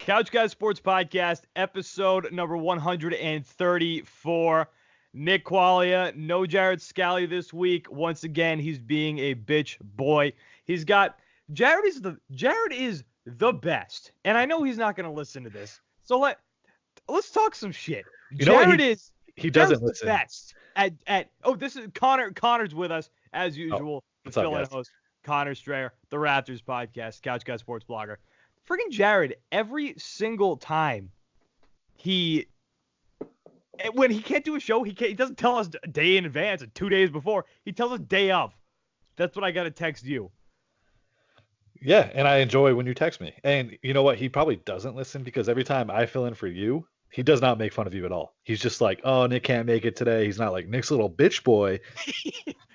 Couch Guys Sports Podcast, episode number 134. Nick Quaglia, no Jared Scally this week. Once again, he's being a bitch boy. Jared is the best, and I know he's not going to listen to this. So let's talk some shit. He doesn't The listen. best this is Connor. Connor's with us as usual. The fill-in host, Connor Strayer, the Rafters podcast, Couch Guys Sports blogger. Freaking Jared, every single time when he can't do a show, he doesn't tell us a day in advance or 2 days before. He tells us day of. That's what I got to text you. Yeah, and I enjoy when you text me. And you know what? He probably doesn't listen because every time I fill in for you, he does not make fun of you at all. He's just like, oh, Nick can't make it today. He's not like Nick's little bitch boy.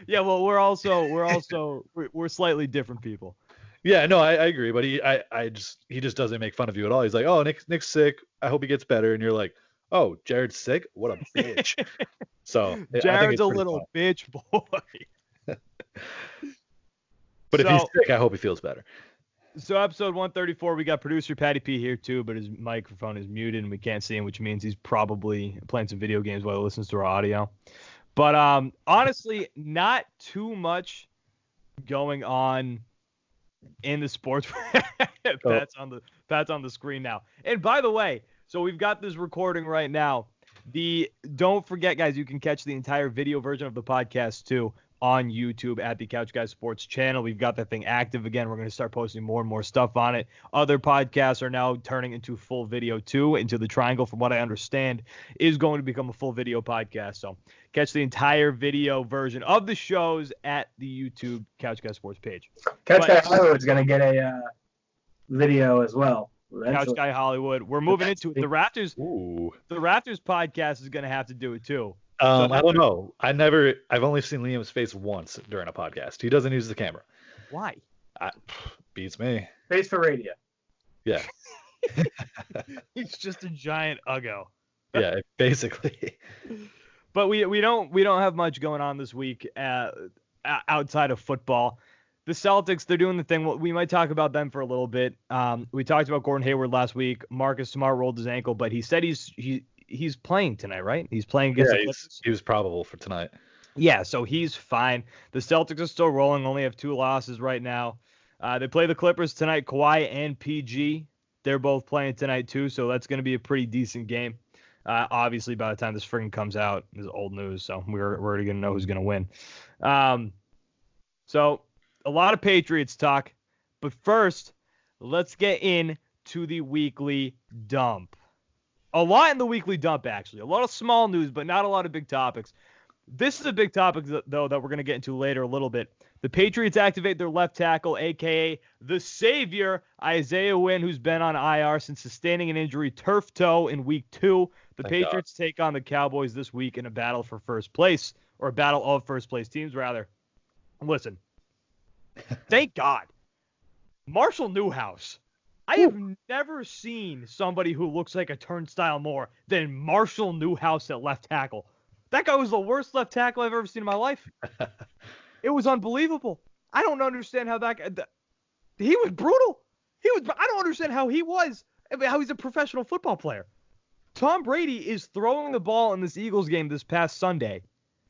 Yeah, well, we're slightly different people. Yeah, no, I agree, but he just doesn't make fun of you at all. He's like, oh, Nick's sick. I hope he gets better. And you're like, oh, Jared's sick? What a bitch. So Jared's a little bitch boy. But if he's sick, I hope he feels better. So episode 134, we got producer Patty P here too, but his microphone is muted and we can't see him, which means he's probably playing some video games while he listens to our audio. But honestly, not too much going on in the sports. Pat's on the screen now. And by the way, so we've got this recording right now. Don't forget, guys, you can catch the entire video version of the podcast too on YouTube at the Couch Guys Sports channel. We've got that thing active again. We're going to start posting more and more stuff on it. Other podcasts are now turning into full video too. Into the Triangle, from what I understand, is going to become a full video podcast. So catch the entire video version of the shows at the YouTube Couch Guys Sports page. Couch Guy Hollywood is going to get a video as well. Couch Guy Hollywood. We're moving into it. The Rafters podcast is going to have to do it too. I don't know. I've only seen Liam's face once during a podcast. He doesn't use the camera. Why? Beats me. Face for radio. Yeah. He's just a giant uggo. Yeah, basically. But we don't have much going on this week outside of football. The Celtics, they're doing the thing. We might talk about them for a little bit. We talked about Gordon Hayward last week. Marcus Smart rolled his ankle, but he said he's playing tonight, right? He's playing against the Clippers. He was probable for tonight. Yeah, so he's fine. The Celtics are still rolling, only have 2 losses right now. They play the Clippers tonight. Kawhi and PG, they're both playing tonight too, so that's going to be a pretty decent game. Obviously, by the time this freaking comes out, this is old news, so we're already going to know who's going to win. So a lot of Patriots talk, but first, let's get into the weekly dump. A lot in the weekly dump, actually. A lot of small news, but not a lot of big topics. This is a big topic, though, that we're going to get into later a little bit. The Patriots activate their left tackle, a.k.a. the savior, Isaiah Wynn, who's been on IR since sustaining an injury, turf toe, in week 2. The Patriots take on the Cowboys this week in a battle for first place, or a battle of first-place teams, rather. Listen, thank God. Marshall Newhouse. I have never seen somebody who looks like a turnstile more than Marshall Newhouse at left tackle. That guy was the worst left tackle I've ever seen in my life. It was unbelievable. I don't understand how he was brutal. I don't understand how how he's a professional football player. Tom Brady is throwing the ball in this Eagles game this past Sunday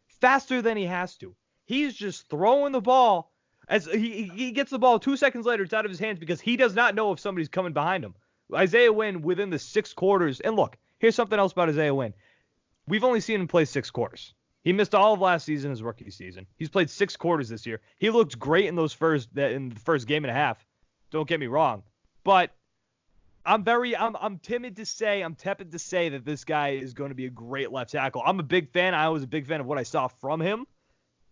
faster than he has to. He's just throwing the ball. As he gets the ball 2 seconds later, it's out of his hands because he does not know if somebody's coming behind him. Isaiah Wynn, within the 6 quarters, and look, here's something else about Isaiah Wynn. We've only seen him play 6 quarters. He missed all of last season, his rookie season. He's played 6 quarters this year. He looked great in the first game and a half. Don't get me wrong, but I'm tepid to say that this guy is going to be a great left tackle. I'm a big fan. I was a big fan of what I saw from him.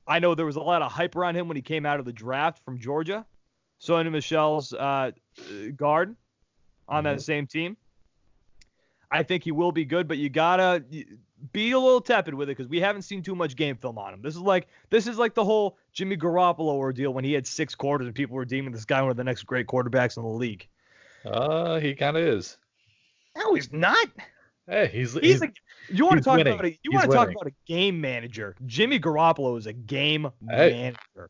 I know there was a lot of hype around him when he came out of the draft from Georgia. Sonny Michel's guard on that same team. I think he will be good, but you gotta be a little tepid with it because we haven't seen too much game film on him. This is like the whole Jimmy Garoppolo ordeal when he had 6 quarters and people were deeming this guy one of the next great quarterbacks in the league. He kind of is. No, he's not. Hey, you want to talk about a game manager? Jimmy Garoppolo is a game manager.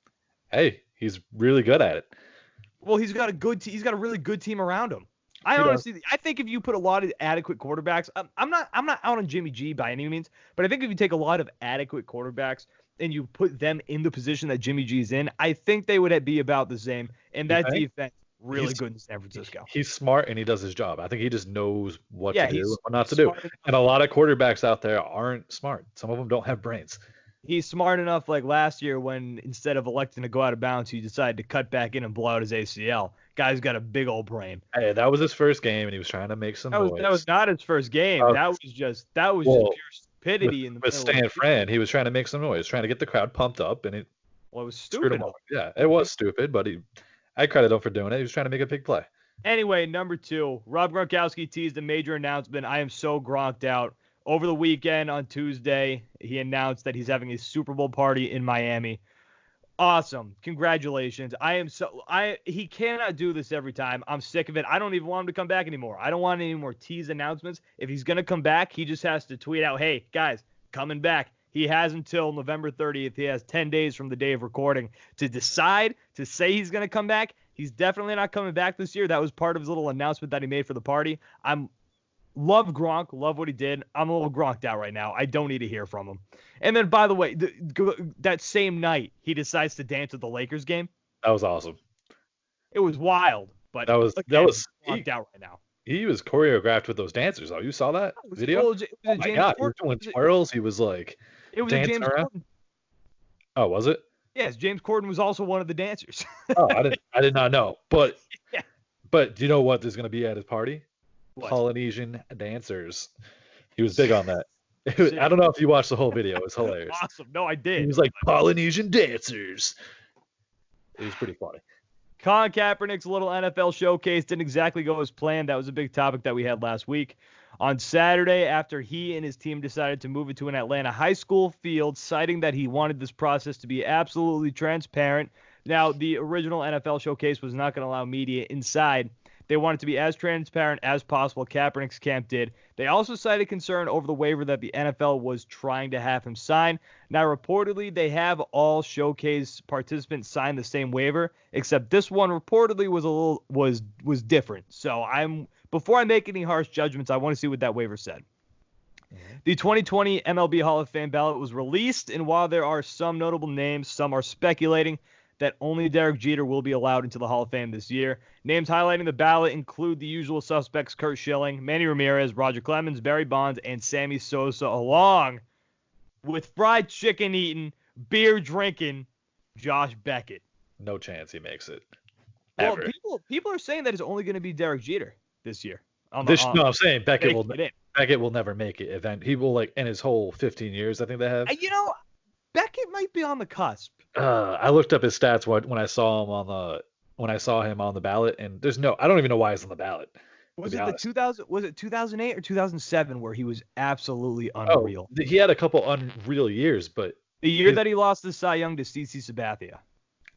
Hey, he's really good at it. Well, he's got a really good team around him. I He does. honestly, I think if you put a lot of adequate quarterbacks, I'm not out on Jimmy G by any means, but I think if you take a lot of adequate quarterbacks and you put them in the position that Jimmy G's in, I think they would be about the same. And You that think? defense really good in San Francisco. He's smart and he does his job. I think he just knows what Yeah, to do and he's what not to do. smart enough. And a lot of quarterbacks out there aren't smart. Some of them don't have brains. He's smart enough, like last year when instead of electing to go out of bounds, he decided to cut back in and blow out his ACL. Guy's got a big old brain. Hey, that was his first game and he was trying to make some noise. That was not his first game. That was just well, pure stupidity in the with middle. Stan Fran, he was trying to make some noise, trying to get the crowd pumped up, and it Well, it was screwed stupid. him over. Yeah, it was stupid, but I credit him for doing it. He was trying to make a big play. Anyway, number 2, Rob Gronkowski teased a major announcement. I am so gronked out. Over the weekend on Tuesday, he announced that he's having a Super Bowl party in Miami. Awesome. Congratulations. He cannot do this every time. I'm sick of it. I don't even want him to come back anymore. I don't want any more tease announcements. If he's going to come back, he just has to tweet out, hey, guys, coming back. He has until November 30th. He has 10 days from the day of recording to decide to say he's going to come back. He's definitely not coming back this year. That was part of his little announcement that he made for the party. Love Gronk, love what he did. I'm a little gronked out right now. I don't need to hear from him. And then, by the way, that same night, he decides to dance at the Lakers game. That was awesome. It was wild, but that was gronked out right now. He was choreographed with those dancers. Oh, you saw that video? Cool. Oh my God, he was doing twirls. He was like dancing James around. Corden. Oh, was it? Yes, James Corden was also one of the dancers. Oh, I did not know. But yeah. But do you know what there's going to be at his party? What? Polynesian dancers. He was big on that. I don't know if you watched the whole video. It was hilarious. Awesome. No, I did. He was like Polynesian dancers. It was pretty funny. Colin Kaepernick's little NFL showcase didn't exactly go as planned. That was a big topic that we had last week. On Saturday, after he and his team decided to move it to an Atlanta high school field, citing that he wanted this process to be absolutely transparent. Now, the original NFL showcase was not going to allow media inside. They wanted to be as transparent as possible. Kaepernick's camp did. They also cited concern over the waiver that the NFL was trying to have him sign. Now, reportedly, they have all showcase participants sign the same waiver, except this one reportedly was different. So before I make any harsh judgments, I want to see what that waiver said. The 2020 MLB Hall of Fame ballot was released, and while there are some notable names, some are speculating that only Derek Jeter will be allowed into the Hall of Fame this year. Names highlighting the ballot include the usual suspects Curt Schilling, Manny Ramirez, Roger Clemens, Barry Bonds, and Sammy Sosa, along with fried chicken eating, beer drinking Josh Beckett. No chance he makes it. Well, Ever. people are saying that it's only going to be Derek Jeter this year. I'm saying Beckett will never make it. He will, like, in his whole 15 years, I think they have. Beckett might be on the cusp. I looked up his stats when I saw him on the ballot, and I don't even know why he's on the ballot. Was it 2008 or 2007 where he was absolutely unreal? Oh, he had a couple unreal years, but the year that he lost the Cy Young to CC Sabathia.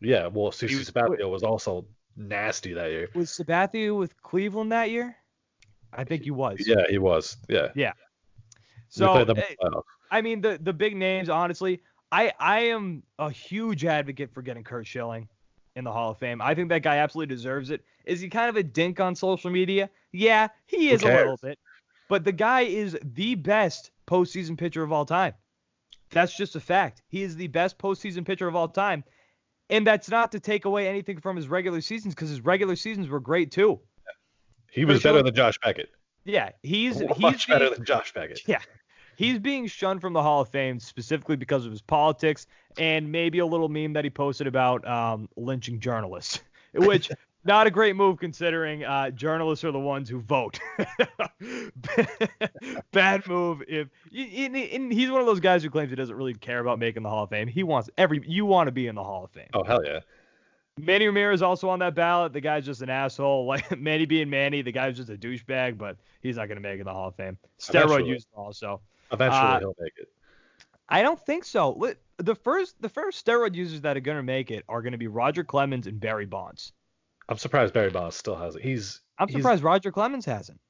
Yeah, well, CC Sabathia was also nasty that year. Was Sabathia with Cleveland that year? I think he was. Yeah, he was. Yeah. Yeah. So, I mean, the big names, honestly, I am a huge advocate for getting Curt Schilling in the Hall of Fame. I think that guy absolutely deserves it. Is he kind of a dink on social media? Yeah, he is a little bit. But the guy is the best postseason pitcher of all time. That's just a fact. He is the best postseason pitcher of all time. And that's not to take away anything from his regular seasons, because his regular seasons were great too. He was better than Josh Beckett. Yeah, he's much better than Josh Beckett. Yeah. He's being shunned from the Hall of Fame specifically because of his politics and maybe a little meme that he posted about lynching journalists, which not a great move considering journalists are the ones who vote. Bad move. He's one of those guys who claims he doesn't really care about making the Hall of Fame. You want to be in the Hall of Fame. Oh, hell yeah. Manny Ramirez also on that ballot. The guy's just an asshole. Like Manny being Manny, the guy's just a douchebag, but he's not going to make it in the Hall of Fame. Steroid use also. Eventually he'll make it. I don't think so. The first steroid users that are going to make it are going to be Roger Clemens and Barry Bonds. I'm surprised Barry Bonds still has it. I'm surprised Roger Clemens hasn't.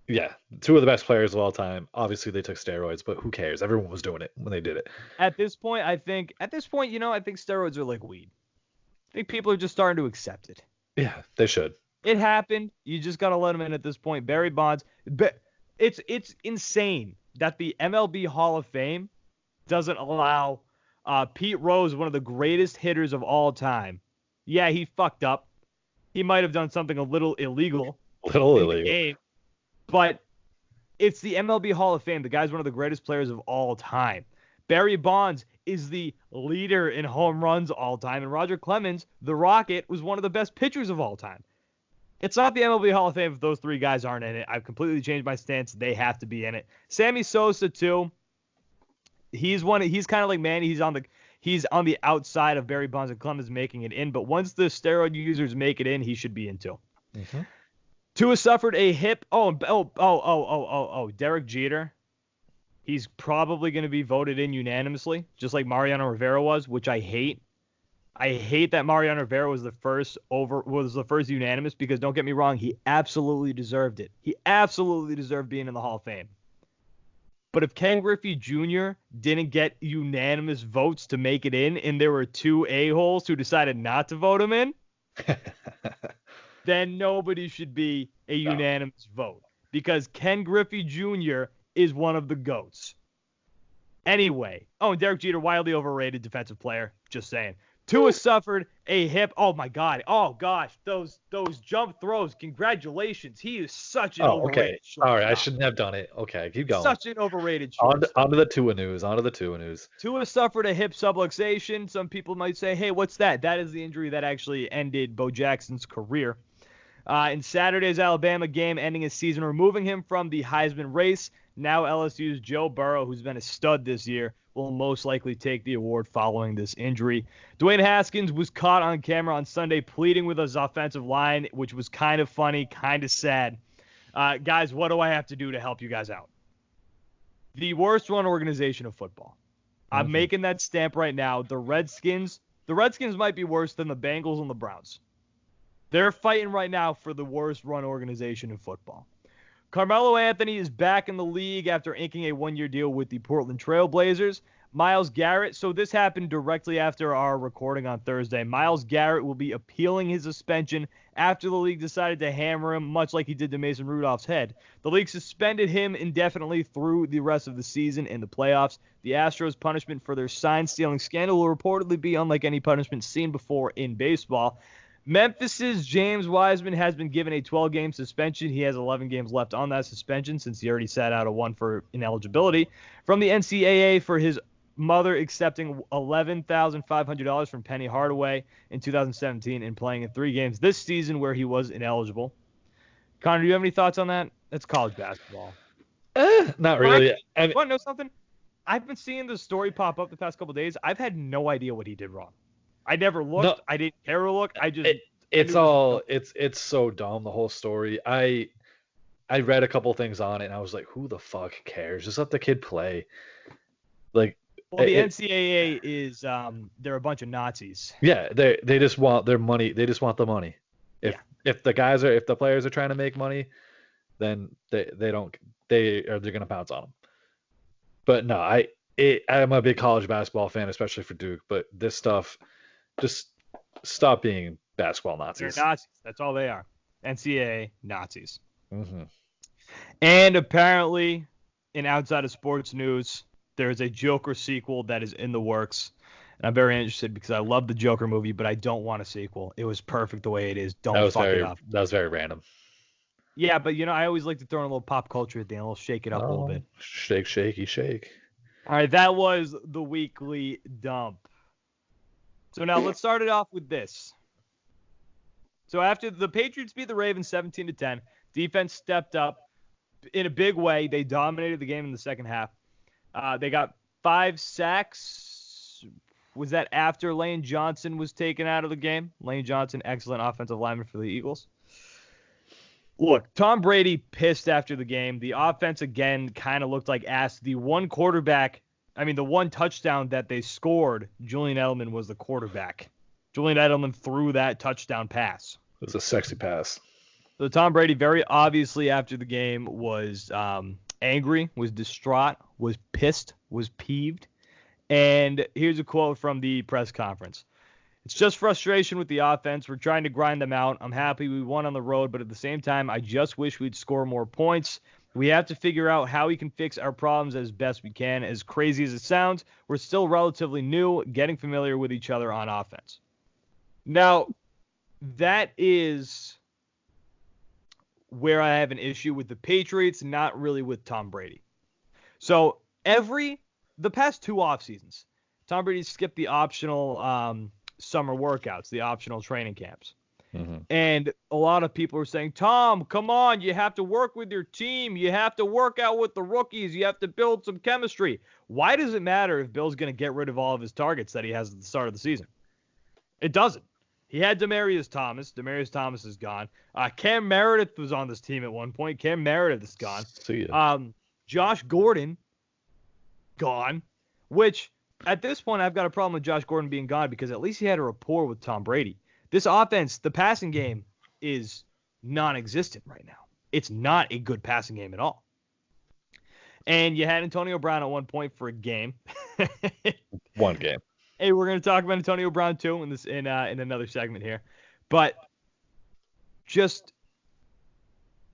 Yeah, two of the best players of all time. Obviously, they took steroids, but who cares? Everyone was doing it when they did it. At this point, I think steroids are like weed. I think people are just starting to accept it. Yeah, they should. It happened. You just got to let him in at this point. Barry Bonds. But it's insane that the MLB Hall of Fame doesn't allow Pete Rose, one of the greatest hitters of all time. Yeah, he fucked up. He might have done something a little illegal in the game, but it's the MLB Hall of Fame. The guy's one of the greatest players of all time. Barry Bonds is the leader in home runs all time, and Roger Clemens, the Rocket, was one of the best pitchers of all time. It's not the MLB Hall of Fame if those three guys aren't in it. I've completely changed my stance. They have to be in it. Sammy Sosa too. He's kind of like Manny. He's on the outside of Barry Bonds and Clemens making it in. But once the steroid users make it in, he should be in too. Mm-hmm. Tua suffered a hip. Derek Jeter. He's probably going to be voted in unanimously, just like Mariano Rivera was, which I hate. I hate that Mariano Rivera was the first unanimous, because don't get me wrong, he absolutely deserved it. He absolutely deserved being in the Hall of Fame. But if Ken Griffey Jr. didn't get unanimous votes to make it in, and there were two a-holes who decided not to vote him in, then nobody should be a unanimous vote, because Ken Griffey Jr. is one of the GOATs. Anyway, and Derek Jeter, wildly overrated defensive player, just saying. Tua suffered a hip. Oh my God. Oh gosh, those jump throws. Congratulations. He is such an overrated shortstop. All right, I shouldn't have done it. Okay, keep going. Such an overrated shortstop. On to the Tua news. Tua suffered a hip subluxation. Some people might say, hey, what's that? That is the injury that actually ended Bo Jackson's career. In Saturday's Alabama game, ending his season, removing him from the Heisman race. Now LSU's Joe Burrow, who's been a stud this year, will most likely take the award following this injury. Dwayne Haskins was caught on camera on Sunday pleading with his offensive line, which was kind of funny, kind of sad. Guys, what do I have to do to help you guys out? The worst run organization of football. Mm-hmm. I'm making that stamp right now. The Redskins might be worse than the Bengals and the Browns. They're fighting right now for the worst run organization in football. Carmelo Anthony is back in the league after inking a one-year deal with the Portland Trail Blazers. Myles Garrett, so this happened directly after our recording on Thursday. Myles Garrett will be appealing his suspension after the league decided to hammer him, much like he did to Mason Rudolph's head. The league suspended him indefinitely through the rest of the season and the playoffs. The Astros' punishment for their sign-stealing scandal will reportedly be unlike any punishment seen before in baseball. Memphis's James Wiseman has been given a 12-game suspension. He has 11 games left on that suspension since he already sat out of one for ineligibility from the NCAA for his mother accepting $11,500 from Penny Hardaway in 2017 and playing in 3 games this season where he was ineligible. Connor, do you have any thoughts on that? That's college basketball. Not really. You want to know something? I've been seeing this story pop up the past couple of days. I've had no idea what he did wrong. I never looked. No, I didn't care to look. It's so dumb, the whole story. I read a couple things on it and I was like, who the fuck cares? Just let the kid play. Like, well, the NCAA is they're a bunch of Nazis. Yeah, they just want their money. They just want the money. If the players are trying to make money, then they're gonna pounce on them. But no, I'm a big college basketball fan, especially for Duke. But this stuff, just stop being basketball Nazis. They're Nazis. That's all they are. NCAA Nazis. Mm-hmm. And apparently, in outside of sports news, there is a Joker sequel that is in the works. And I'm very interested because I love the Joker movie, but I don't want a sequel. It was perfect the way it is. Don't fuck it up. That was very random. Yeah, but I always like to throw in a little pop culture at the end. I'll shake it up a little bit. Shake, shaky, shake. All right, that was the weekly dump. So now let's start it off with this. So after the Patriots beat the Ravens 17-10, defense stepped up in a big way. They dominated the game in the second half. They got 5 sacks. Was that after Lane Johnson was taken out of the game? Lane Johnson, excellent offensive lineman for the Eagles. Look, Tom Brady pissed after the game. The offense, again, kind of looked like ass. The one touchdown that they scored, Julian Edelman was the quarterback. Julian Edelman threw that touchdown pass. It was a sexy pass. So Tom Brady, very obviously after the game, was angry, was distraught, was pissed, was peeved. And here's a quote from the press conference. It's just frustration with the offense. We're trying to grind them out. I'm happy we won on the road, but at the same time, I just wish we'd score more points. We have to figure out how we can fix our problems as best we can. As crazy as it sounds, we're still relatively new, getting familiar with each other on offense. Now, that is where I have an issue with the Patriots, not really with Tom Brady. So the past 2 off seasons, Tom Brady skipped the optional summer workouts, the optional training camps. Mm-hmm. And a lot of people are saying, Tom, come on, you have to work with your team. You have to work out with the rookies. You have to build some chemistry. Why does it matter if Bill's going to get rid of all of his targets that he has at the start of the season? It doesn't. He had Demaryius Thomas. Demaryius Thomas is gone. Cam Meredith was on this team at one point. Cam Meredith is gone. See ya. Josh Gordon, gone. Which, at this point, I've got a problem with Josh Gordon being gone because at least he had a rapport with Tom Brady. This offense, the passing game, is non-existent right now. It's not a good passing game at all. And you had Antonio Brown at one point for a game. One game. Hey, we're going to talk about Antonio Brown too in another segment here. But just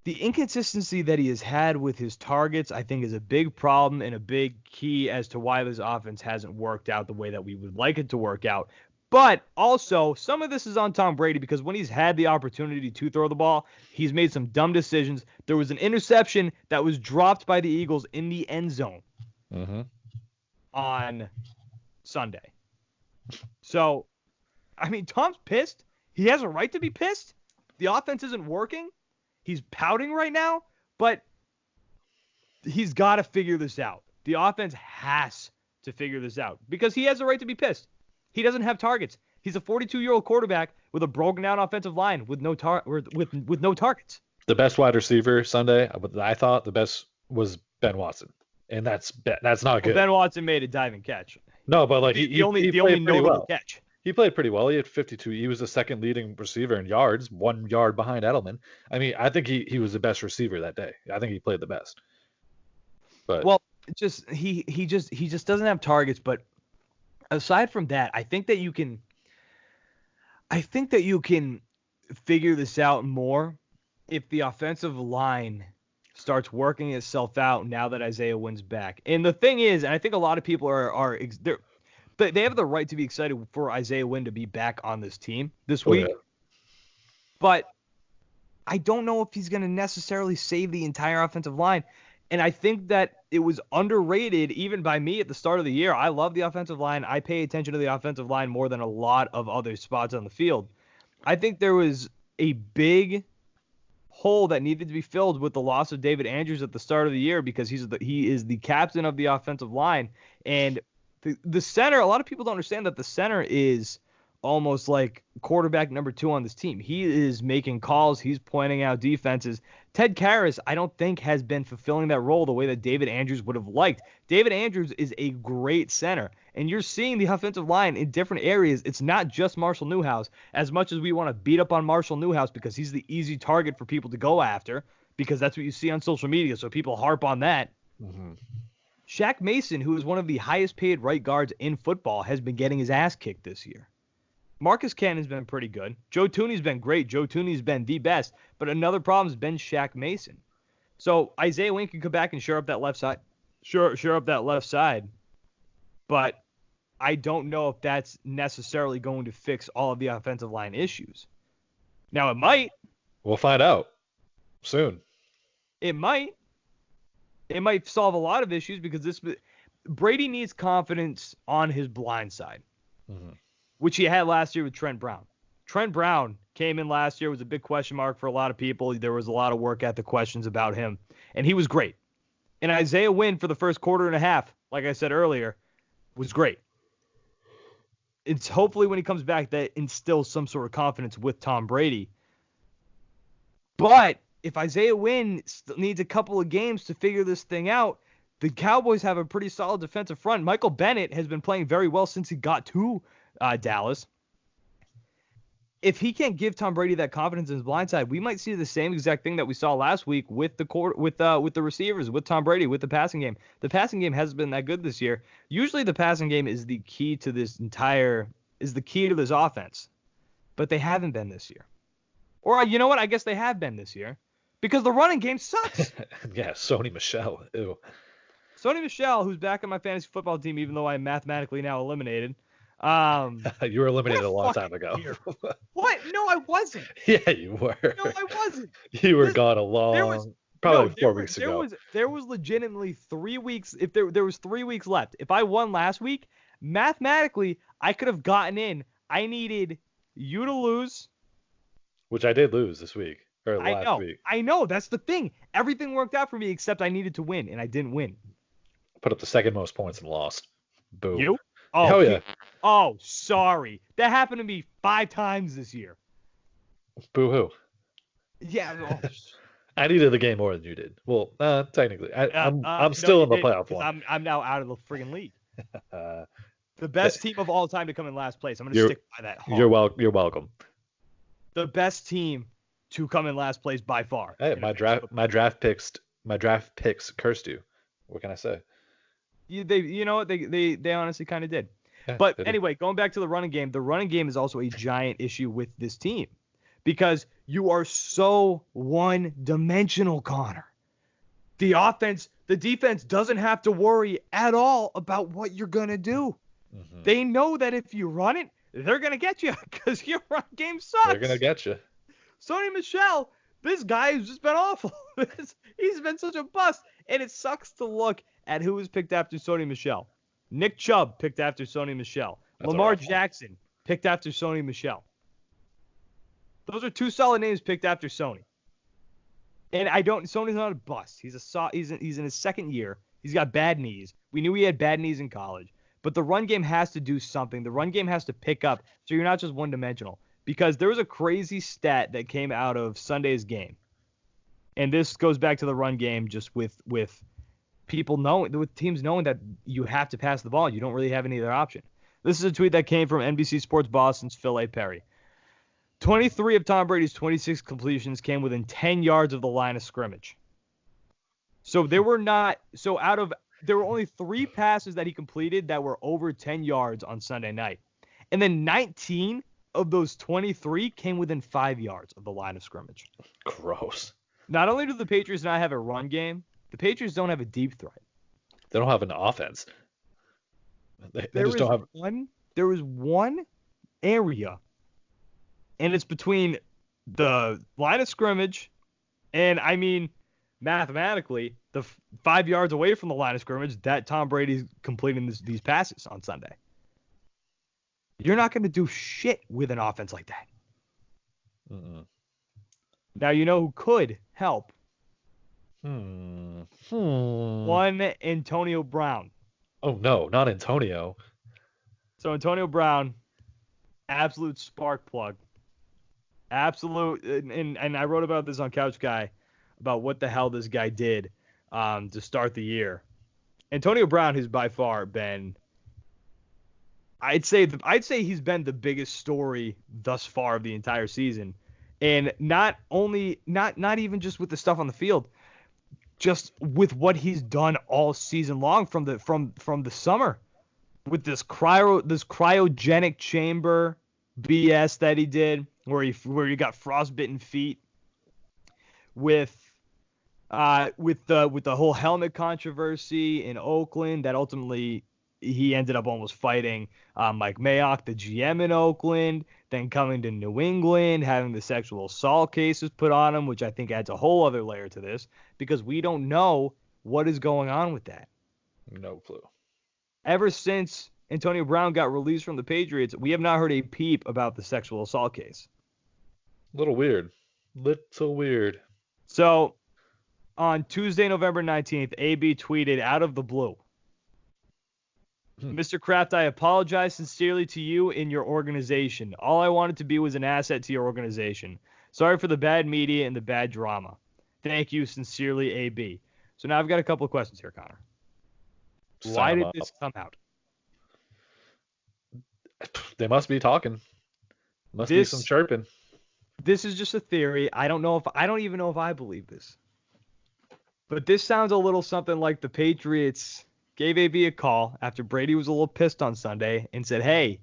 the inconsistency that he has had with his targets, I think, is a big problem and a big key as to why this offense hasn't worked out the way that we would like it to work out. But also, some of this is on Tom Brady because when he's had the opportunity to throw the ball, he's made some dumb decisions. There was an interception that was dropped by the Eagles in the end zone on Sunday. So, I mean, Tom's pissed. He has a right to be pissed. The offense isn't working. He's pouting right now, but he's got to figure this out. The offense has to figure this out because he has a right to be pissed. He doesn't have targets. He's a 42-year-old quarterback with a broken down offensive line with no targets. The best wide receiver Sunday, I thought the best was Ben Watson, and that's not good. Well, Ben Watson made a diving catch. No, but like the only played pretty well. Catch. He played pretty well. He had 52. He was the second leading receiver in yards, 1 yard behind Edelman. I mean, I think he was the best receiver that day. I think he played the best. But he just doesn't have targets. But aside from that, I think that you can figure this out more if the offensive line starts working itself out now that Isaiah Wynn's back. And the thing is, and I think a lot of people they have the right to be excited for Isaiah Wynn to be back on this team this week. Yeah. But I don't know if he's going to necessarily save the entire offensive line. And I think that it was underrated even by me at the start of the year. I love the offensive line. I pay attention to the offensive line more than a lot of other spots on the field. I think there was a big hole that needed to be filled with the loss of David Andrews at the start of the year because he is the captain of the offensive line. And the center, a lot of people don't understand that the center is almost like quarterback number 2 on this team. He is making calls. He's pointing out defenses. Ted Karras, I don't think, has been fulfilling that role the way that David Andrews would have liked. David Andrews is a great center, and you're seeing the offensive line in different areas. It's not just Marshall Newhouse. As much as we want to beat up on Marshall Newhouse because he's the easy target for people to go after, because that's what you see on social media, so people harp on that. Mm-hmm. Shaq Mason, who is one of the highest paid right guards in football, has been getting his ass kicked this year. Marcus Cannon's been pretty good. Joe Tooney's been great. Joe Tooney's been the best. But another problem has been Shaq Mason. So Isaiah Wynn can come back and shore up that left side. Shore up that left side. But I don't know if that's necessarily going to fix all of the offensive line issues. Now, it might. We'll find out soon. It might. It might solve a lot of issues because Brady needs confidence on his blind side, which he had last year with Trent Brown. Trent Brown came in last year, was a big question mark for a lot of people. There was a lot of work ethic questions about him, and he was great. And Isaiah Wynn for the first quarter and a half, like I said earlier, was great. It's hopefully when he comes back that instills some sort of confidence with Tom Brady. But if Isaiah Wynn needs a couple of games to figure this thing out, the Cowboys have a pretty solid defensive front. Michael Bennett has been playing very well since he got to Dallas. If he can't give Tom Brady that confidence in his blind side, we might see the same exact thing that we saw last week with the receivers, with Tom Brady, with the passing game. The passing game hasn't been that good this year. Usually the passing game is the key to this entire is the key to this offense. But they haven't been this year. Or you know what? I guess they have been this year. Because the running game sucks. Yeah, Sony Michel. Ew. Sony Michel, who's back on my fantasy football team, even though I'm mathematically now eliminated. You were eliminated a long fucking time ago. year. What? No, I wasn't. Yeah, you were. No, I wasn't. You were gone probably 4 weeks ago. There was legitimately 3 weeks. If there was 3 weeks left. If I won last week, mathematically, I could have gotten in. I needed you to lose. Which I did lose this week. Or last week. I know. That's the thing. Everything worked out for me except I needed to win, and I didn't win. Put up the second most points and lost. Boom. You? Oh, hell yeah. Oh, sorry. That happened to me 5 times this year. Boo-hoo. Yeah. I needed the game more than you did. Well, technically. I'm still in the playoff one. I'm now out of the friggin' league. The best team of all time to come in last place. I'm going to stick by that. Hard. You're welcome. The best team to come in last place by far. Hey, my draft picks cursed you. What can I say? You know what? They honestly kind of did. Yeah, but anyway, going back to the running game is also a giant issue with this team because you are so one-dimensional, Connor. The defense doesn't have to worry at all about what you're going to do. Mm-hmm. They know that if you run it, they're going to get you because your run game sucks. They're going to get you. Sony Michel, this guy has just been awful. He's been such a bust. And it sucks to look at who was picked after Sony Michel. Nick Chubb picked after Sony Michel. Lamar Jackson picked after Sony Michel. Those are 2 solid names picked after Sony. And Sony's not a bust. He's in his second year. He's got bad knees. We knew he had bad knees in college. But the run game has to do something. The run game has to pick up so you're not just one-dimensional. Because there was a crazy stat that came out of Sunday's game. And this goes back to the run game just with people knowing, with teams knowing that you have to pass the ball. You don't really have any other option. This is a tweet that came from NBC Sports Boston's Phil A. Perry. 23 of Tom Brady's 26 completions came within 10 yards of the line of scrimmage. So there were only 3 passes that he completed that were over 10 yards on Sunday night. And then 19 of those 23 came within 5 yards of the line of scrimmage. Gross. Not only do the Patriots not have a run game, the Patriots don't have a deep threat. They don't have an offense. There was one area, and it's between the line of scrimmage and, I mean, mathematically, the 5 yards away from the line of scrimmage that Tom Brady's completing these passes on Sunday. You're not going to do shit with an offense like that. Mm-mm. Now, you know who could help? One Antonio Brown. Oh, no, not Antonio. So Antonio Brown, absolute spark plug. Absolute. And I wrote about this on Couch Guy about what the hell this guy did to start the year. Antonio Brown has by far been, I'd say he's been the biggest story thus far of the entire season. And not even just with the stuff on the field, just with what he's done all season long from the summer, with this cryogenic chamber BS that he did, where he got frostbitten feet, with the whole helmet controversy in Oakland that ultimately he ended up almost fighting Mike Mayock, the GM in Oakland, then coming to New England, having the sexual assault cases put on him, which I think adds a whole other layer to this, because we don't know what is going on with that. No clue. Ever since Antonio Brown got released from the Patriots, we have not heard a peep about the sexual assault case. Little weird. So, on Tuesday, November 19th, AB tweeted out of the blue, Mr. Kraft, I apologize sincerely to you and your organization. All I wanted to be was an asset to your organization. Sorry for the bad media and the bad drama. Thank you, sincerely, AB. So now I've got a couple of questions here, Connor. Why did this come out? They must be talking. Must be some chirping. This is just a theory. I don't even know if I believe this. But this sounds a little something like the Patriots gave AB a call after Brady was a little pissed on Sunday and said, hey,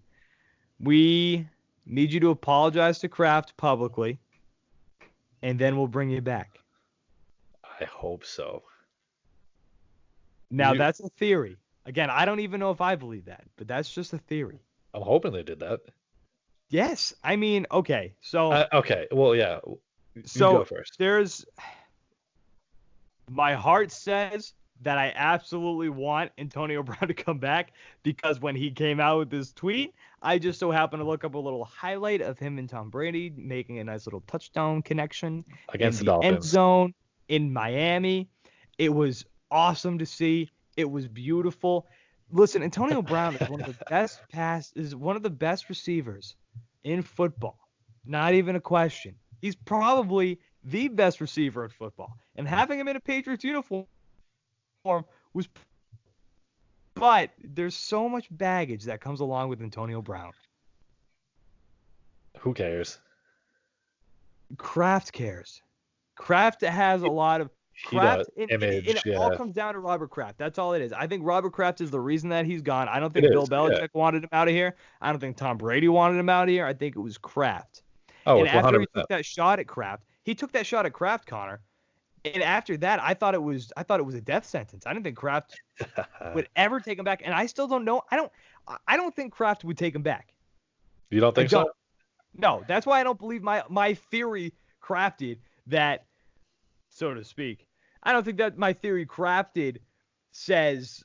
We need you to apologize to Kraft publicly, and then we'll bring you back. I hope so. Now, that's a theory. Again, I don't even know if I believe that, but that's just a theory. I'm hoping they did that. Yes. I mean, okay. So, okay. Well, yeah. You go first. My heart says that I absolutely want Antonio Brown to come back because when he came out with this tweet, I just so happened to look up a little highlight of him and Tom Brady making a nice little touchdown connection against in the end Dolphins zone in Miami. It was awesome to see. It was beautiful. Listen, Antonio Brown is one of the best receivers in football. Not even a question. He's probably the best receiver in football. And having him in a Patriots uniform was, but there's so much baggage that comes along with Antonio Brown. Who cares? Kraft cares. Kraft has a lot of Kraft. Image, it all comes down to Robert Kraft. That's all it is. I think Robert Kraft is the reason that he's gone. I don't think Bill Belichick wanted him out of here. I don't think Tom Brady wanted him out of here. I think it was Kraft. Oh, and after 100%. he took that shot at Kraft, Connor. And after that, I thought it was a death sentence. I didn't think Kraft would ever take him back, and I still don't know. I don't think Kraft would take him back. You don't think so? No, that's why I don't believe my theory crafted that, so to speak. I don't think that my theory crafted has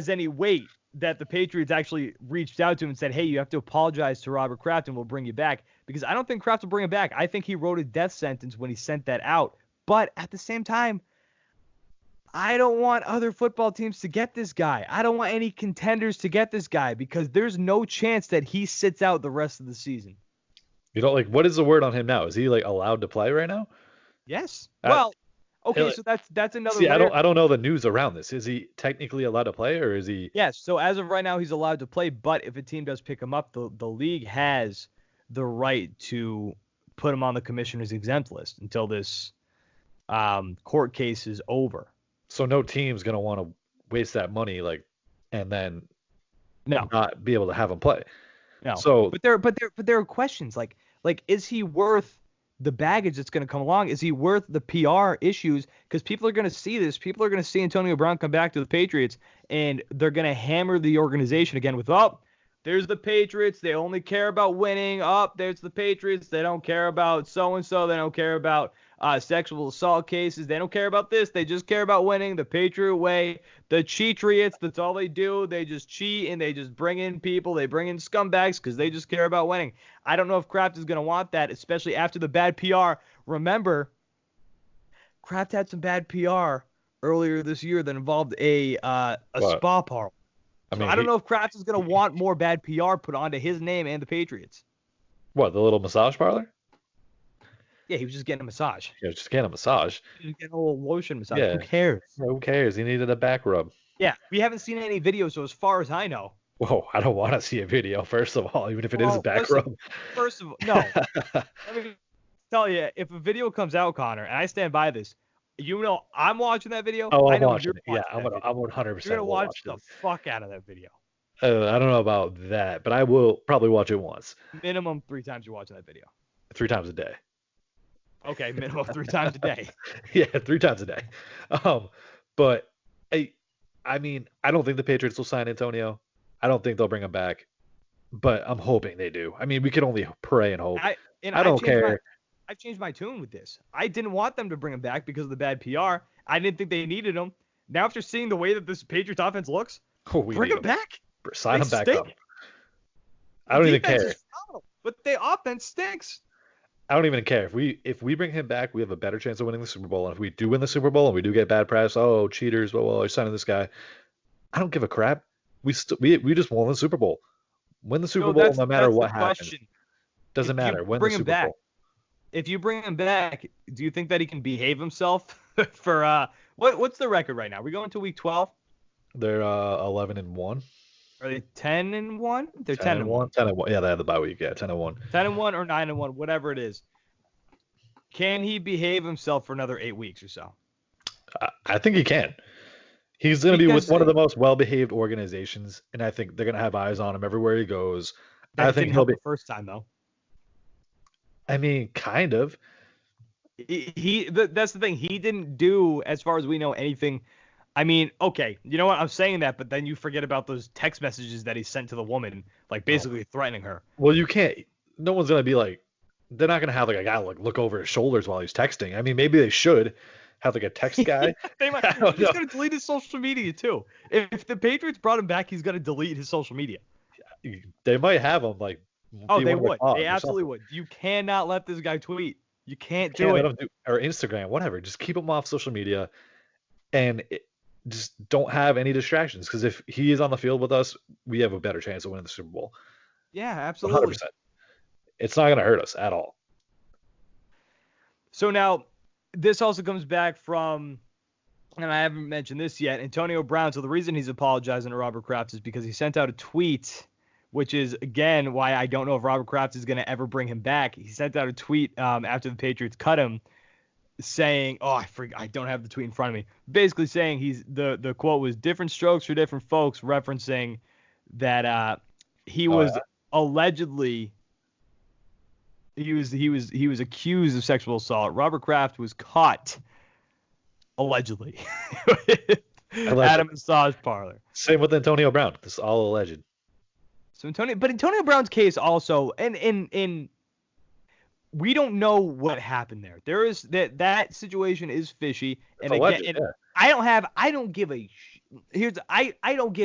any weight that the Patriots actually reached out to him and said, hey, you have to apologize to Robert Kraft and we'll bring you back. Because I don't think Kraft will bring him back. I think he wrote a death sentence when he sent that out. But at the same time, I don't want other football teams to get this guy. I don't want any contenders to get this guy because there's no chance that he sits out the rest of the season. You know, like, what is the word on him now? Is he, like, allowed to play right now? Yes. Well, okay, so that's another. See, I don't know the news around this. Is he technically allowed to play, or is he? Yes. So as of right now, he's allowed to play. But if a team does pick him up, the league has the right to put him on the commissioner's exempt list until this court case is over. So no team's gonna want to waste that money, like, and then no, not be able to have him play. No. So, but there are questions like is he worth the baggage that's going to come along? Is he worth the PR issues? Because people are going to see this. People are going to see Antonio Brown come back to the Patriots, and they're going to hammer the organization again with, there's the Patriots. They only care about winning. There's the Patriots. They don't care about so-and-so. They don't care about sexual assault cases. They don't care about this. They just care about winning the Patriot way. The Cheatriots, that's all they do. They just cheat, and they just bring in people. They bring in scumbags because they just care about winning. I don't know if Kraft is going to want that, especially after the bad PR. Remember, Kraft had some bad PR earlier this year that involved a spa parlor. I don't know if Kraft is going to want more bad PR put onto his name and the Patriots. What, the little massage parlor? Yeah, he was just getting a massage. Yeah, just getting a massage. He was getting a little lotion massage. Yeah. Who cares? Yeah, who cares? He needed a back rub. Yeah, we haven't seen any videos, so as far as I know. Whoa, I don't want to see a video, first of all, even if it is a back rub. First of all, no. Let me tell you, if a video comes out, Connor, and I stand by this, I'm watching that video. Oh, I'm watching it. Yeah, I'm 100%. You're gonna watch the fuck out of that video. I don't know about that, but I will probably watch it once. Minimum 3 times you're watching that video. 3 times a day. Okay, minimum 3 times a day. Yeah, 3 times a day. But I mean, I don't think the Patriots will sign Antonio. I don't think they'll bring him back, but I'm hoping they do. I mean, we can only pray and hope. I don't care. I've changed my tune with this. I didn't want them to bring him back because of the bad PR. I didn't think they needed him. Now, after seeing the way that this Patriots offense looks, bring him back. Sign him back up. I don't even care. But the offense stinks. I don't even care. If we bring him back, we have a better chance of winning the Super Bowl. And if we do win the Super Bowl and we do get bad press, cheaters, well, you're signing this guy. I don't give a crap. We just won the Super Bowl. Win the Super Bowl no matter what happens. Doesn't matter. Win the Super Bowl. If you bring him back, do you think that he can behave himself for what's the record right now? We going to week 12? They're 11-1. Are they 10-1? They're 10-1. 10-1. Yeah, they had the bye week. Yeah, 10-1. 10-1 or 9-1, whatever it is. Can he behave himself for another 8 weeks or so? I think he can. He's going to be with one of the most well-behaved organizations, and I think they're going to have eyes on him everywhere he goes. I That think didn't he'll help be. the first time though. I mean, kind of. That's the thing. He didn't do, as far as we know, anything. I mean, okay, you know what? I'm saying that, but then you forget about those text messages that he sent to the woman, like Oh. basically threatening her. Well, you can't. No one's gonna be like. They're not gonna have like a guy like look over his shoulders while he's texting. I mean, maybe they should have like a text guy. They might, I don't he's know. gonna delete his social media too. If the Patriots brought him back, he's gonna delete his social media. They might have him like Oh, be they one of their would. pods They or absolutely something. would. You cannot let this guy tweet. You can't Can't do let it. him do or Instagram, whatever. Just keep him off social media and just don't have any distractions. Because if he is on the field with us, we have a better chance of winning the Super Bowl. Yeah, 100%. absolutely. It's not gonna hurt us at all. So now, this also comes back from, and I haven't mentioned this yet, Antonio Brown. So the reason he's apologizing to Robert Kraft is because he sent out a tweet, which is, again, why I don't know if Robert Kraft is going to ever bring him back. He sent out a tweet after the Patriots cut him saying, I don't have the tweet in front of me. Basically saying the quote was different strokes for different folks, referencing that he was allegedly he was accused of sexual assault. Robert Kraft was caught allegedly at a massage parlor. Same with Antonio Brown. This is all alleged. So Antonio Brown's case also, and we don't know what happened there. There is that situation is fishy, and It's alleged, again, yeah. I don't give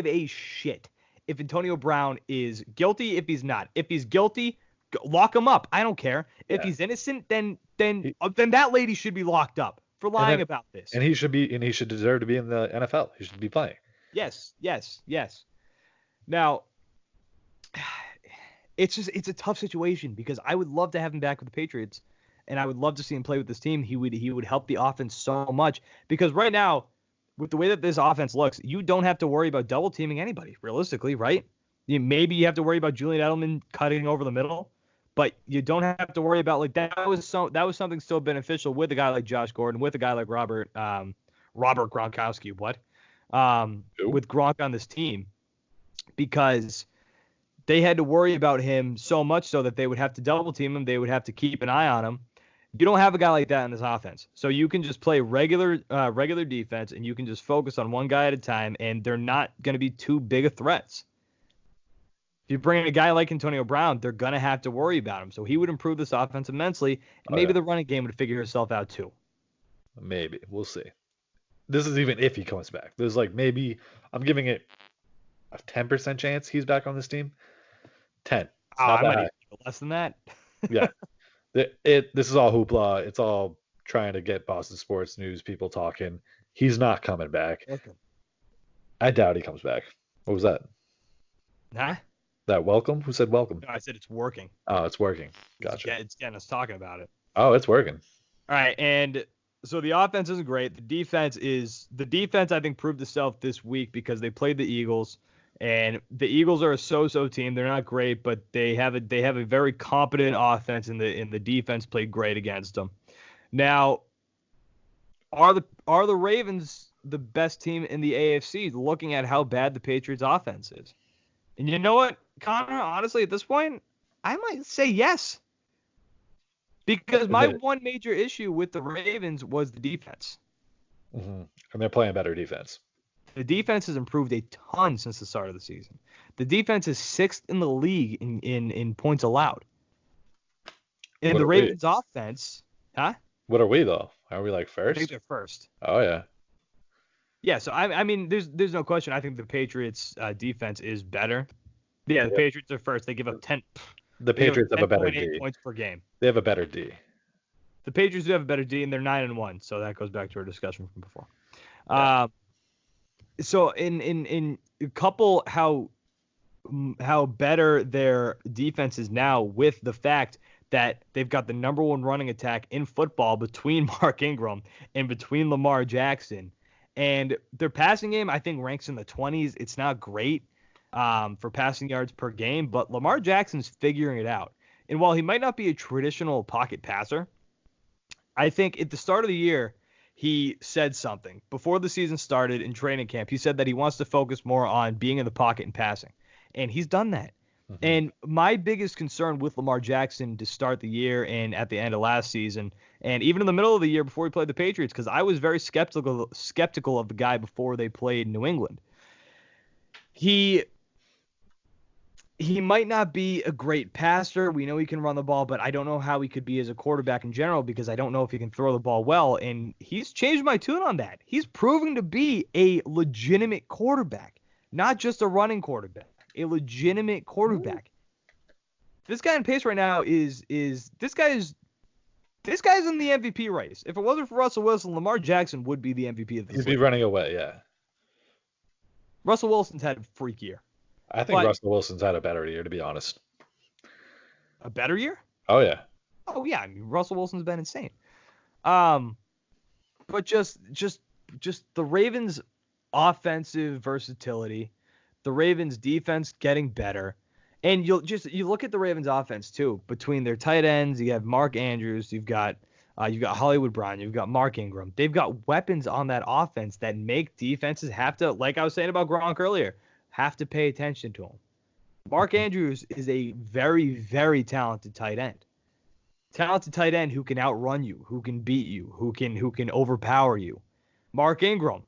a shit if Antonio Brown is guilty. If he's not, if he's guilty, lock him up. I don't care. If he's innocent, then that lady should be locked up for lying about this. And he should deserve to be in the NFL. He should be playing. Yes. Now, it's a tough situation because I would love to have him back with the Patriots, and I would love to see him play with this team. He would help the offense so much because right now, with the way that this offense looks, you don't have to worry about double teaming anybody realistically, right? Maybe you have to worry about Julian Edelman cutting over the middle, but you don't have to worry about like that was something still beneficial with a guy like Josh Gordon, with a guy like Robert Gronkowski, with Gronk on this team, because they had to worry about him so much so that they would have to double team him. They would have to keep an eye on him. You don't have a guy like that in this offense. So you can just play regular defense, and you can just focus on one guy at a time, and they're not going to be too big of threats. If you bring in a guy like Antonio Brown, they're going to have to worry about him. So he would improve this offense immensely, and maybe the running game would figure itself out too. Maybe. We'll see. This is even if he comes back. There's like maybe I'm giving it a 10% chance he's back on this team. 10. I might even go less than that. Yeah. This is all hoopla. It's all trying to get Boston sports news people talking. He's not coming back. Okay. I doubt he comes back. What was that? Huh? That welcome? Who said welcome? No, I said it's working. Oh, it's working. Gotcha. It's getting us talking about it. Oh, it's working. All right, and so the offense isn't great. The defense I think proved itself this week because they played the Eagles, and the Eagles are a so-so team. They're not great, but they have a very competent offense, and the defense played great against them. Now, are the Ravens the best team in the AFC? Looking at how bad the Patriots offense is, and you know what, Connor? Honestly, at this point, I might say yes. Because my one major issue with the Ravens was the defense. Mm-hmm. And they're playing better defense. The defense has improved a ton since the start of the season. The defense is 6th in the league in points allowed. And the Ravens offense, huh? What are we though? Are we like first? I think they're first. Oh yeah. Yeah, so I mean, there's no question. I think the Patriots defense is better. Yeah, the Patriots are first. They give up 10. The Patriots have a better D. Points per game. They have a better D. The Patriots do have a better D, and they're 9-1. So that goes back to our discussion from before. Yeah. So in couple how better their defense is now with the fact that they've got the number one running attack in football between Mark Ingram and between Lamar Jackson, and their passing game I think ranks in the 20s. It's not great for passing yards per game, but Lamar Jackson's figuring it out. And while he might not be a traditional pocket passer, I think at the start of the year, he said something. Before the season started in training camp, he said that he wants to focus more on being in the pocket and passing. And he's done that. And my biggest concern with Lamar Jackson to start the year and at the end of last season, and even in the middle of the year before he played the Patriots, because I was very skeptical of the guy before they played New England. He might not be a great passer. We know he can run the ball, but I don't know how he could be as a quarterback in general because I don't know if he can throw the ball well. And he's changed my tune on that. He's proving to be a legitimate quarterback, not just a running quarterback, a legitimate quarterback. This guy in pace right now is this guy's in the MVP race. If it wasn't for Russell Wilson, Lamar Jackson would be the MVP of this league. He'd be running away, yeah. Russell Wilson's had a freak year. I think Russell Wilson's had a better year, to be honest. A better year? Oh, yeah. Oh, yeah. I mean, Russell Wilson's been insane. But just the Ravens' offensive versatility, the Ravens' defense getting better, and you look at the Ravens' offense too. Between their tight ends, you have Mark Andrews, you've got Hollywood Brown, you've got Mark Ingram. They've got weapons on that offense that make defenses have to, like I was saying about Gronk earlier, have to pay attention to him. Mark Andrews is a very, very talented tight end. Talented tight end who can outrun you, who can beat you, who can overpower you. Mark Ingram,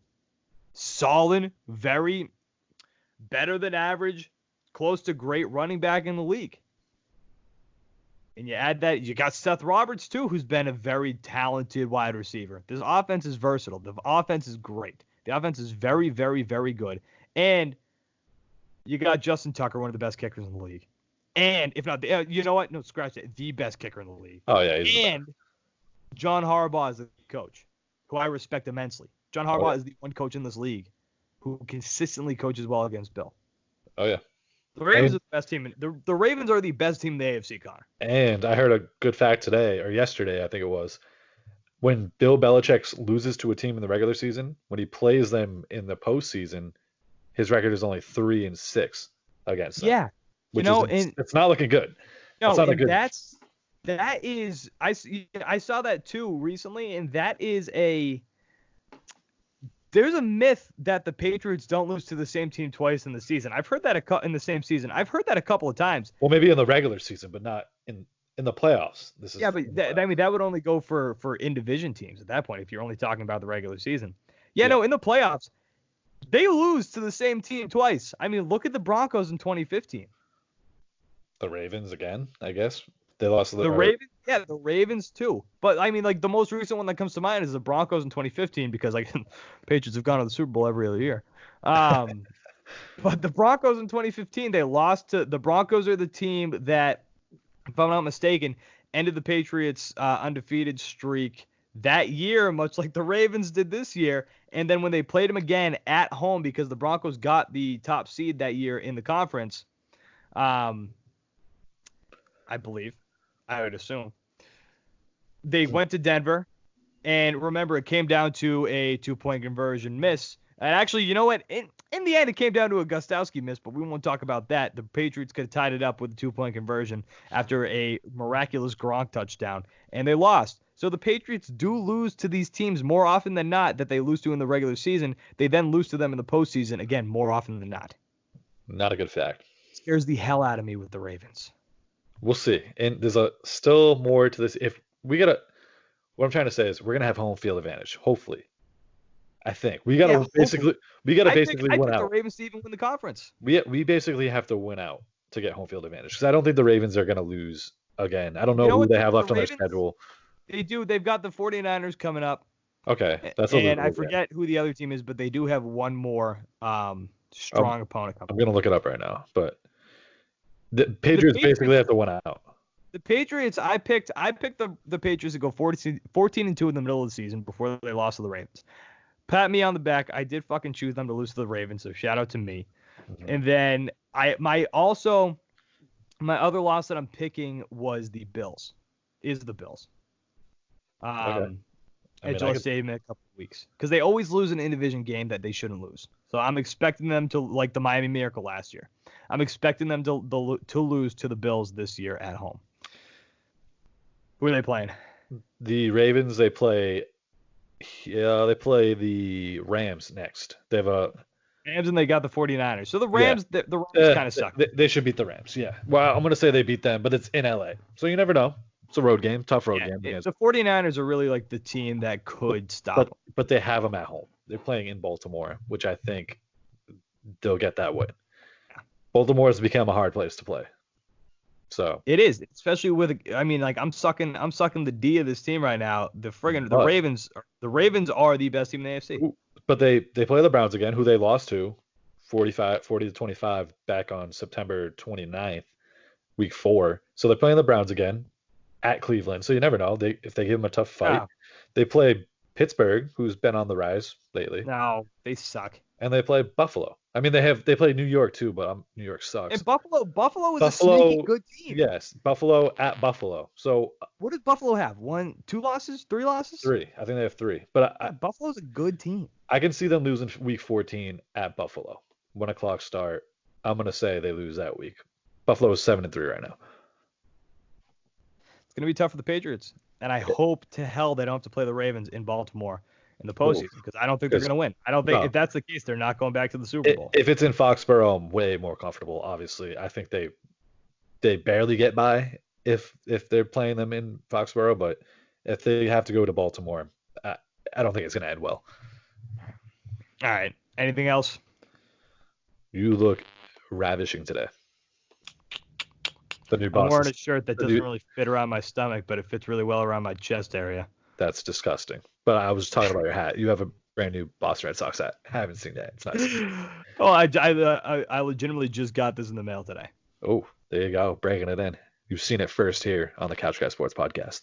solid, very better than average, close to great running back in the league. And you add that, you got Seth Roberts too, who's been a very talented wide receiver. This offense is versatile. The offense is great. The offense is very, very, very good. And you got Justin Tucker, one of the best kickers in the league. And if not, you know what? No, scratch it. The best kicker in the league. Oh, yeah. And John Harbaugh is the coach, who I respect immensely. John Harbaugh is the one coach in this league who consistently coaches well against Bill. Oh, yeah. The Ravens are the best team. The Ravens are the best team in the AFC, Connor. And I heard a good fact today, or yesterday, I think it was, when Bill Belichick loses to a team in the regular season, when he plays them in the postseason, his record is only 3-6 against them. Yeah. Which it's not looking good. No, that is I saw that too recently, and that is there's a myth that the Patriots don't lose to the same team twice in the season. I've heard that in the same season. I've heard that a couple of times. Well, maybe in the regular season, but not in the playoffs. That would only go for in-division teams at that point if you're only talking about the regular season. Yeah, no, in the playoffs, they lose to the same team twice. I mean, look at the Broncos in 2015. The Ravens again, I guess. They lost to the Ravens. Yeah, the Ravens too. But I mean, like the most recent one that comes to mind is the Broncos in 2015 because like Patriots have gone to the Super Bowl every other year. But the Broncos in 2015, they lost to the Broncos are the team that, if I'm not mistaken, ended the Patriots' undefeated streak that year, much like the Ravens did this year. And then when they played them again at home because the Broncos got the top seed that year in the conference, I believe, I would assume, they went to Denver, and remember, it came down to a 2-point conversion miss. And actually, you know what? In the end, it came down to a Gostowski miss, but we won't talk about that. The Patriots could have tied it up with a 2-point conversion after a miraculous Gronk touchdown, and they lost. So the Patriots do lose to these teams more often than not that they lose to in the regular season. They then lose to them in the postseason, again, more often than not. Not a good fact. Scares the hell out of me with the Ravens. We'll see. And there's still more to this. What I'm trying to say is we're gonna have home field advantage. Hopefully, I think we gotta basically win out. I think the Ravens to even win the conference. We basically have to win out to get home field advantage because I don't think the Ravens are gonna lose again. I don't know who they have left on their schedule. They do. They've got the 49ers coming up. Okay, and I forget who the other team is, but they do have one more strong opponent coming. I'm gonna look it up right now, but. The Patriots basically have to win out. The Patriots, I picked the Patriots to go 14-2 in the middle of the season before they lost to the Ravens. Pat me on the back. I did fucking choose them to lose to the Ravens, so shout out to me. Mm-hmm. And then my other loss that I'm picking was the Bills. Okay. And Joe saved me a couple of weeks because they always lose an in-division game that they shouldn't lose. So I'm expecting them to, like the Miami Miracle last year. I'm expecting them to lose to the Bills this year at home. Who are they playing? The Ravens. They play the Rams next. They have Rams and they got the 49ers. So the Rams, the Rams kind of suck. They should beat the Rams. Yeah. Well, I'm gonna say they beat them, but it's in LA, so you never know. It's a road game, tough road game. The 49ers are really like the team that could stop them. But they have them at home. They're playing in Baltimore, which I think they'll get that win. Baltimore has become a hard place to play. So it is, especially with, I mean, like I'm sucking the D of this team right now. The Ravens are the best team in the AFC. But they play the Browns again, who they lost to 40-25 back on September 29th, week 4. So they're playing the Browns again at Cleveland. So you never know. If they give them a tough fight. Yeah. They play Pittsburgh, who's been on the rise lately. No, they suck. And they play Buffalo. I mean, they play New York too, but New York sucks. And Buffalo is a sneaky good team. Yes, Buffalo at Buffalo. So what does Buffalo have? 2 losses, 3 losses? 3. I think they have 3. But Buffalo's a good team. I can see them losing week 14 at Buffalo. 1 o'clock start. I'm gonna say they lose that week. Buffalo is 7-3 right now. It's gonna be tough for the Patriots, and I hope to hell they don't have to play the Ravens in Baltimore in the postseason, because I don't think they're going to win. I don't think if that's the case, they're not going back to the Super Bowl. If it's in Foxborough, I'm way more comfortable, obviously. I think they barely get by if they're playing them in Foxborough, but if they have to go to Baltimore, I don't think it's going to end well. All right. Anything else? You look ravishing today. The new I'm wearing a shirt that doesn't really fit around my stomach, but it fits really well around my chest area. That's disgusting. But I was talking about your hat. You have a brand new Boston Red Sox hat. I haven't seen that. It's nice. Oh, I legitimately just got this in the mail today. Oh, there you go. Breaking it in. You've seen it first here on the Couch Guy Sports Podcast.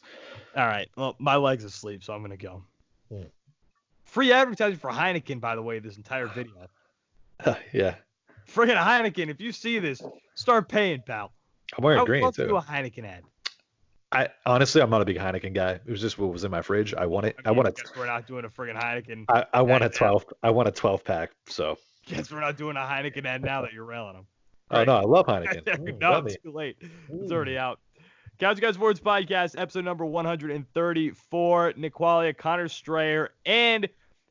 All right. Well, my leg's asleep, so I'm going to go. Free advertising for Heineken, by the way, this entire video. Yeah. Friggin' Heineken, if you see this, start paying, pal. I'm wearing green, too. Let's do a Heineken ad. Honestly, I'm not a big Heineken guy. It was just what was in my fridge. I want it. I guess we're not doing a friggin' Heineken. I want a 12. I want a 12 pack. So. Guess we're not doing a Heineken ad now that you're railing them. Right. Oh no, I love Heineken. No, it's too late. It's already out. Couch Guy Sports Podcast, episode number 134. Nick Quaglia, Connor Strayer, and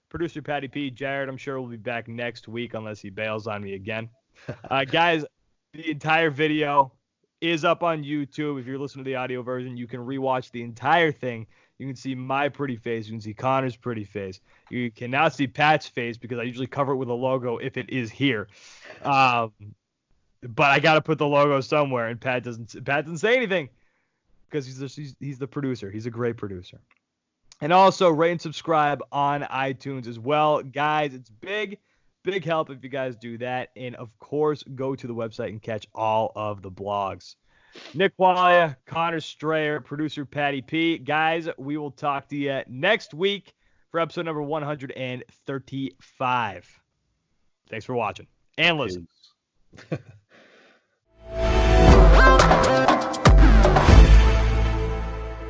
producer Patty P. Jared, I'm sure will be back next week unless he bails on me again. Guys, the entire video is up on YouTube. If you're listening to the audio version, you can rewatch the entire thing. You can see my pretty face. You can see Connor's pretty face. You can now see Pat's face because I usually cover it with a logo if it is here. But I got to put the logo somewhere, and Pat doesn't say anything because he's the producer. He's a great producer. And also rate and subscribe on iTunes as well. Guys, it's big help if you guys do that. And, of course, go to the website and catch all of the blogs. Nick Quaglia, Connor Strayer, producer Patty P. Guys, we will talk to you next week for episode number 135. Thanks for watching and listening.